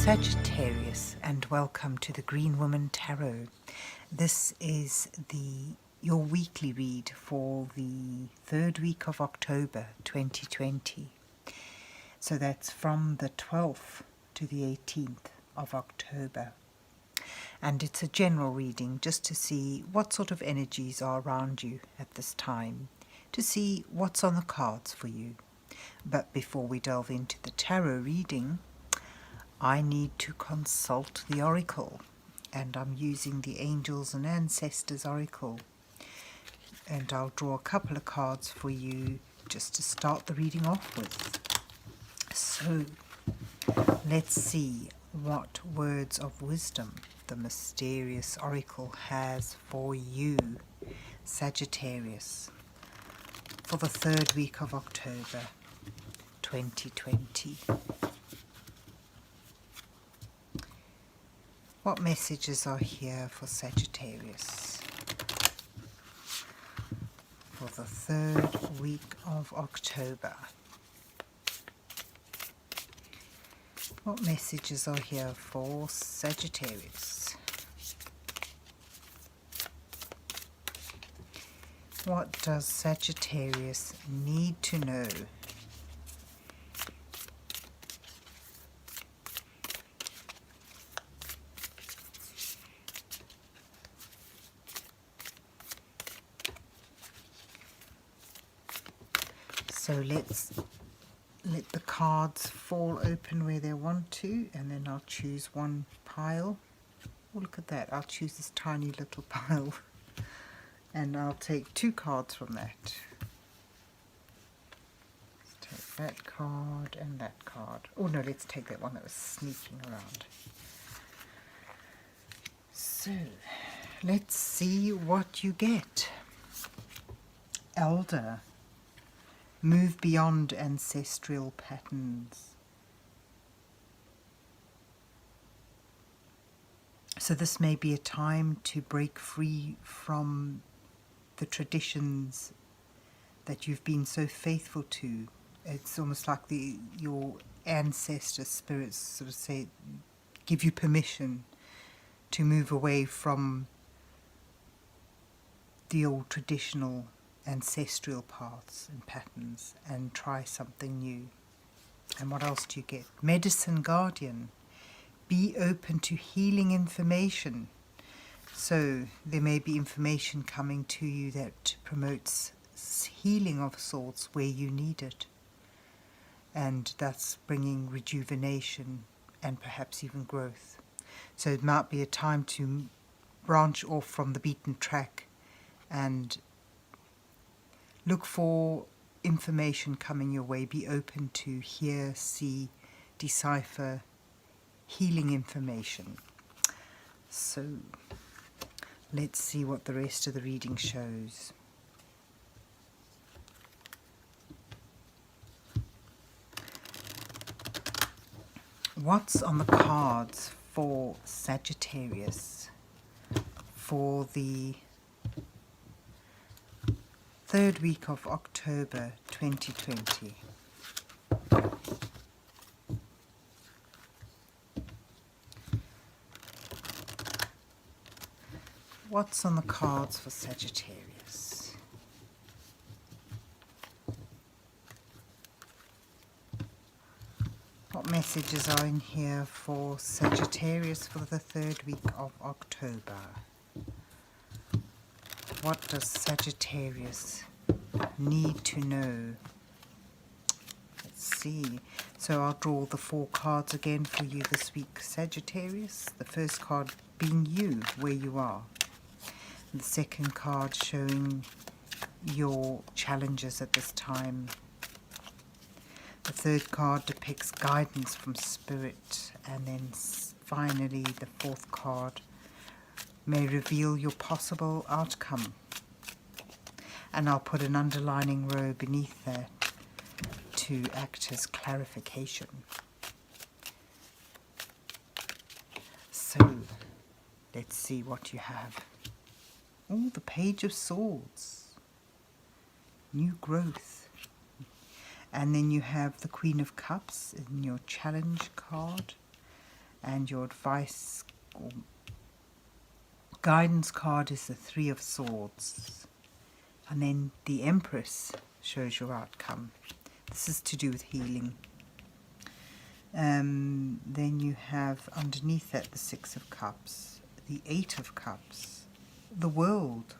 Sagittarius, and welcome to the Green Woman Tarot. This is your weekly read for the third week of October 2020. So that's from the 12th to the 18th of October. And it's a general reading just to see what sort of energies are around you at this time, to see what's on the cards for you. But before we delve into the tarot reading, I need to consult the oracle, and I'm using the Angels and Ancestors oracle, and I'll draw a couple of cards for you just to start the reading off with. So let's see what words of wisdom the mysterious oracle has for you, Sagittarius, for the third week of October 2020. What messages are here for Sagittarius for the third week of October? What messages are here for Sagittarius? What does Sagittarius need to know? So let's let the cards fall open where they want to, and then I'll choose one pile. Oh, look at that. I'll choose this tiny little pile and I'll take two cards from that. Let's take that card and that card. Oh no, let's take that one that was sneaking around. So let's see what you get. Elder. Move beyond ancestral patterns. So this may be a time to break free from the traditions that you've been so faithful to. It's almost like your ancestor spirits sort of say, give you permission to move away from the old traditional ancestral paths and patterns and try something new. And what else do you get? Medicine Guardian. Be open to healing information. So there may be information coming to you that promotes healing of sorts where you need it, and that's bringing rejuvenation and perhaps even growth. So it might be a time to branch off from the beaten track and look for information coming your way. Be open to hear, see, decipher healing information. So let's see what the rest of the reading shows. What's on the cards for Sagittarius for the third week of October 2020? What's on the cards for Sagittarius? What messages are in here for Sagittarius for the third week of October? What does Sagittarius need to know? Let's see. So I'll draw the four cards again for you this week, Sagittarius. The first card being you, where you are. The second card showing your challenges at this time. The third card depicts guidance from Spirit. And then finally the fourth card may reveal your possible outcome. And I'll put an underlining row beneath that to act as clarification. So let's see what you have. Oh, the Page of Swords. New growth. And then you have the Queen of Cups in your challenge card. And your advice or guidance card is the Three of Swords. And then the Empress shows your outcome. This is to do with healing. Then you have underneath that the Six of Cups, the Eight of Cups, the World,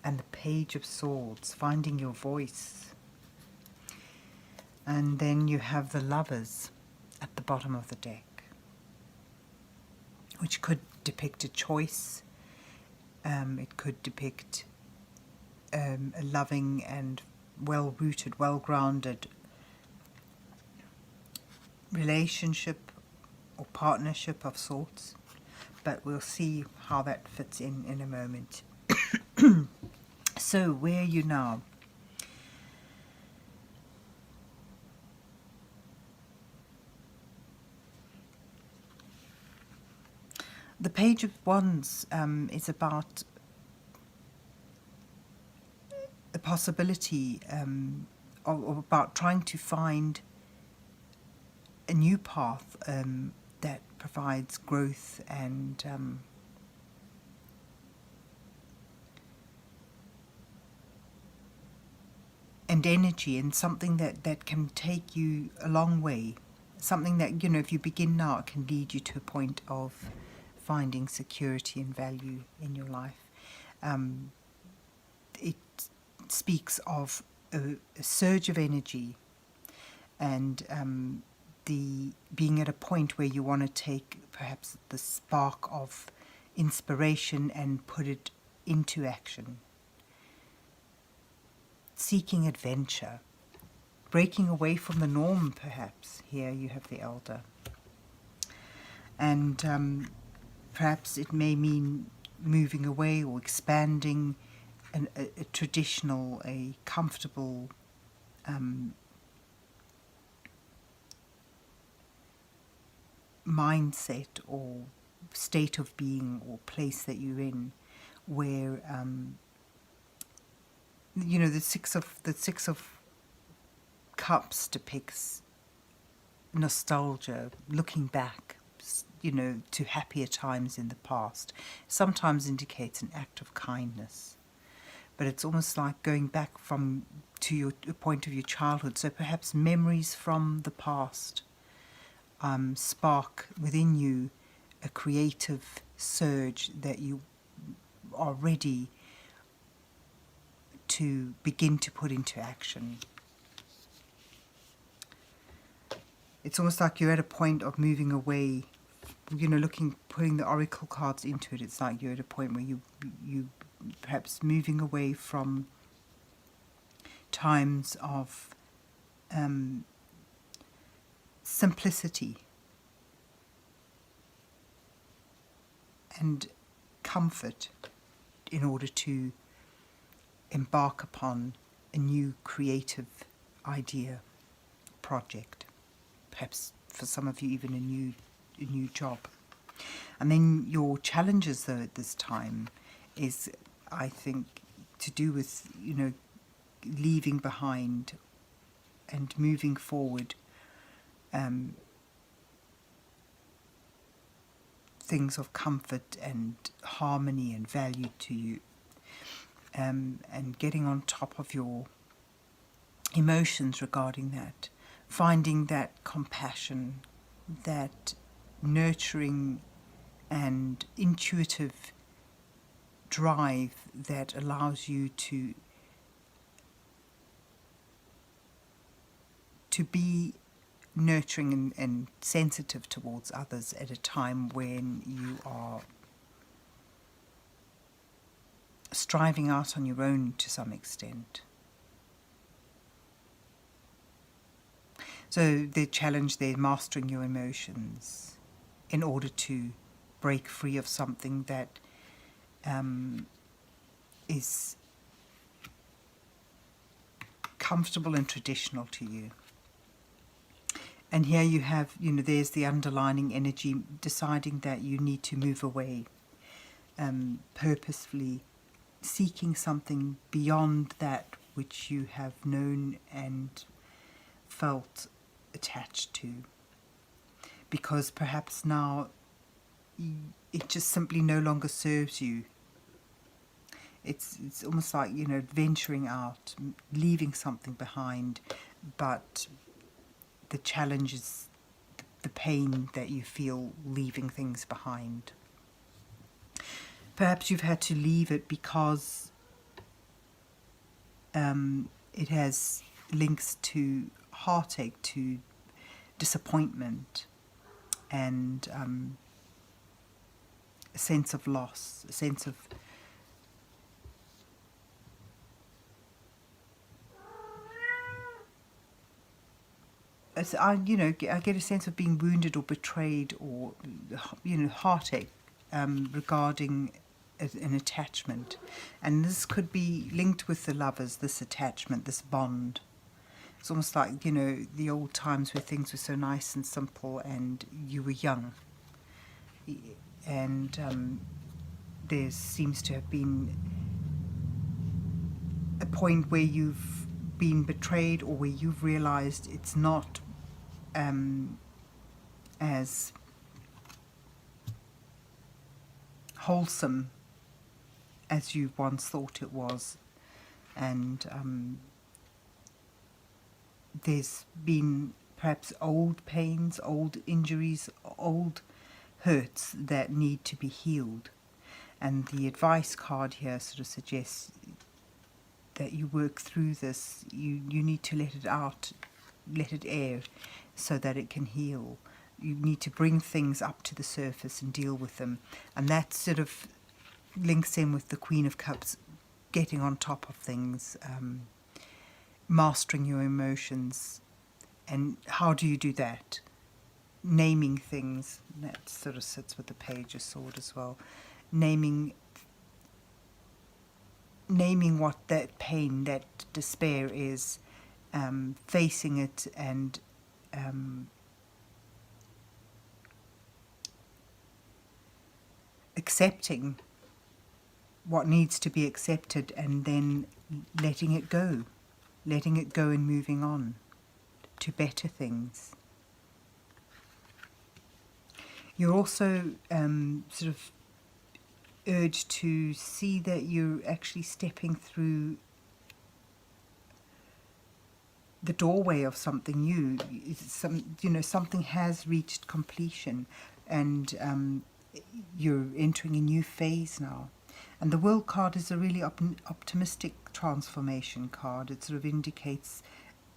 and the Page of Swords, finding your voice. And then you have the Lovers at the bottom of the deck, which could depict a choice. It could depict a loving and well-rooted, well-grounded relationship or partnership of sorts. But we'll see how that fits in a moment. So, where are you now? The Page of Wands is about the possibility of about trying to find a new path that provides growth and energy, and something that can take you a long way. Something that, you know, if you begin now, it can lead you to a point of finding security and value in your life. It speaks of a surge of energy and the being at a point where you want to take perhaps the spark of inspiration and put it into action. Seeking adventure, breaking away from the norm perhaps. Here you have the Elder. And perhaps it may mean moving away or expanding a traditional, a comfortable mindset or state of being or place that you're in, where you know, the Six of Cups depicts nostalgia, looking back, you know, to happier times in the past. Sometimes indicates an act of kindness, but it's almost like going back to your point of your childhood. So perhaps memories from the past spark within you a creative surge that you are ready to begin to put into action. It's almost like you're at a point of moving away, you know, putting the oracle cards into it. It's like you're at a point where you perhaps moving away from times of simplicity and comfort in order to embark upon a new creative idea, project, perhaps for some of you even a new job. And then your challenges though at this time is, I think, to do with, you know, leaving behind and moving forward things of comfort and harmony and value to you, and getting on top of your emotions regarding that, finding that compassion, that nurturing and intuitive drive that allows you to be nurturing and sensitive towards others at a time when you are striving out on your own to some extent. So the challenge there, mastering your emotions in order to break free of something that is comfortable and traditional to you. And here you have, you know, there's the underlining energy, deciding that you need to move away, purposefully seeking something beyond that which you have known and felt attached to, because perhaps now it just simply no longer serves you. It's almost like, you know, venturing out, leaving something behind, but the challenge is the pain that you feel leaving things behind. Perhaps you've had to leave it because it has links to heartache, to disappointment, and a sense of loss, a sense of I get a sense of being wounded or betrayed, or, you know, heartache regarding an attachment. And this could be linked with the lovers, this attachment, this bond. It's almost like, you know, the old times where things were so nice and simple and you were young. And there seems to have been a point where you've been betrayed, or where you've realized it's not as wholesome as you once thought it was. And there's been perhaps old pains, old injuries, old hurts that need to be healed. And the advice card here sort of suggests that you work through this. You need to let it out, let it air, so that it can heal. You need to bring things up to the surface and deal with them. And that sort of links in with the Queen of Cups, getting on top of things, mastering your emotions. And how do you do that? Naming things. That sort of sits with the Page of Swords as well. Naming what that pain, that despair is, facing it, and accepting what needs to be accepted, and then letting it go and moving on to better things. You're also sort of urged to see that you're actually stepping through the doorway of something new. Something has reached completion, and you're entering a new phase now. And the World card is a really optimistic transformation card. It sort of indicates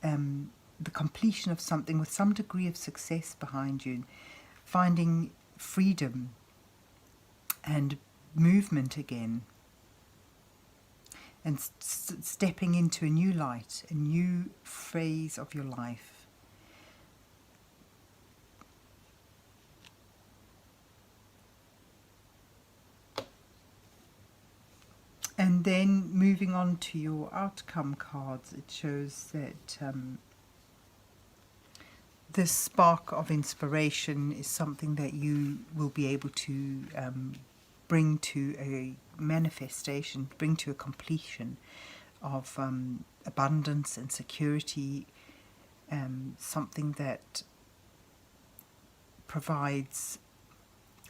the completion of something with some degree of success behind you, finding freedom and movement again, and stepping into a new light, a new phase of your life. And then moving on to your outcome cards, it shows that this spark of inspiration is something that you will be able to bring to a manifestation, bring to a completion of abundance and security, something that provides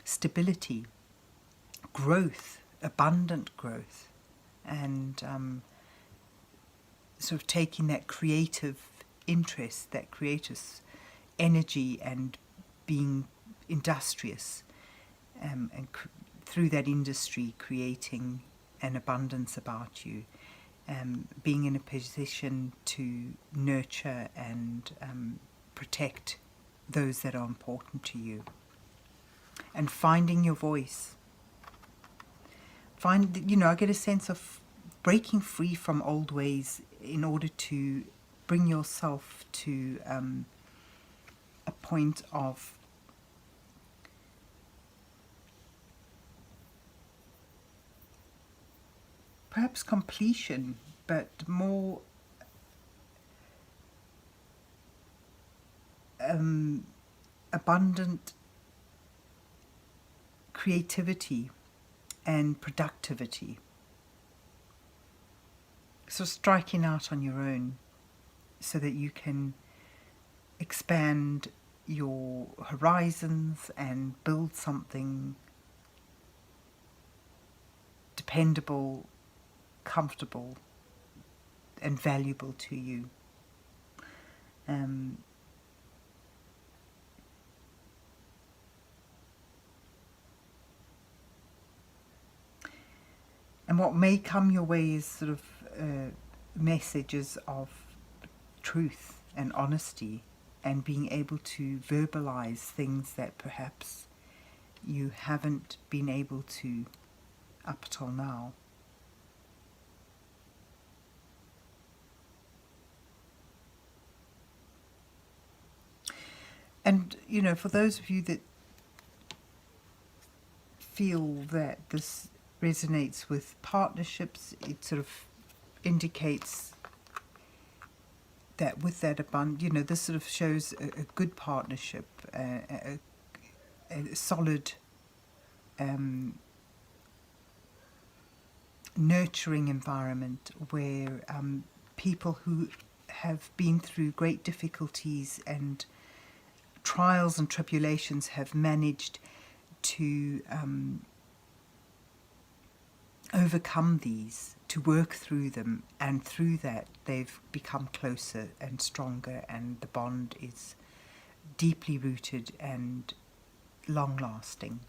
stability, growth, abundant growth, and sort of taking that creative interest, that creative energy, and being industrious, and through that industry creating an abundance about you, being in a position to nurture and protect those that are important to you, and finding your voice. I get a sense of breaking free from old ways in order to bring yourself to a point of perhaps completion, but more abundant creativity and productivity. So striking out on your own so that you can expand your horizons and build something dependable, comfortable and valuable to you. And what may come your way is sort of messages of truth and honesty, and being able to verbalize things that perhaps you haven't been able to up till now. And, you know, for those of you that feel that this resonates with partnerships, it sort of indicates that with that abundance, you know, this sort of shows a good partnership, a solid, nurturing environment where people who have been through great difficulties and trials and tribulations have managed to overcome these, to work through them, and through that they've become closer and stronger, and the bond is deeply rooted and long-lasting.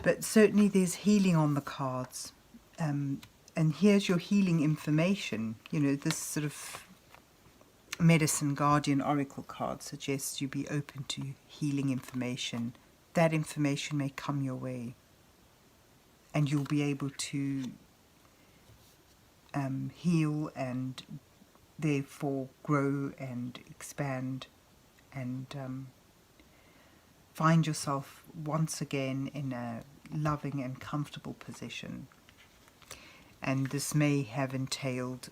But certainly there's healing on the cards, and here's your healing information. You know, this sort of Medicine Guardian Oracle card suggests you be open to healing information. That information may come your way, and you'll be able to heal and therefore grow and expand and find yourself once again in a loving and comfortable position. And this may have entailed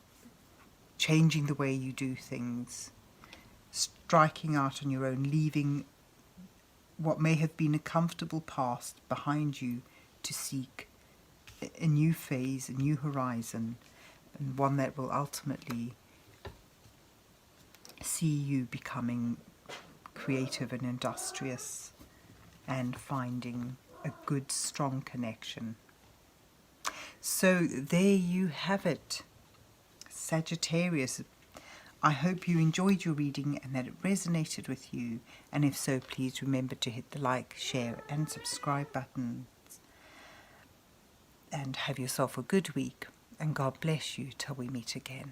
changing the way you do things, striking out on your own, leaving what may have been a comfortable past behind you to seek a new phase, a new horizon, and one that will ultimately see you becoming creative and industrious and finding a good, strong connection. So there you have it, Sagittarius. I hope you enjoyed your reading and that it resonated with you, and if so, please remember to hit the like, share and subscribe buttons. And have yourself a good week, and God bless you till we meet again.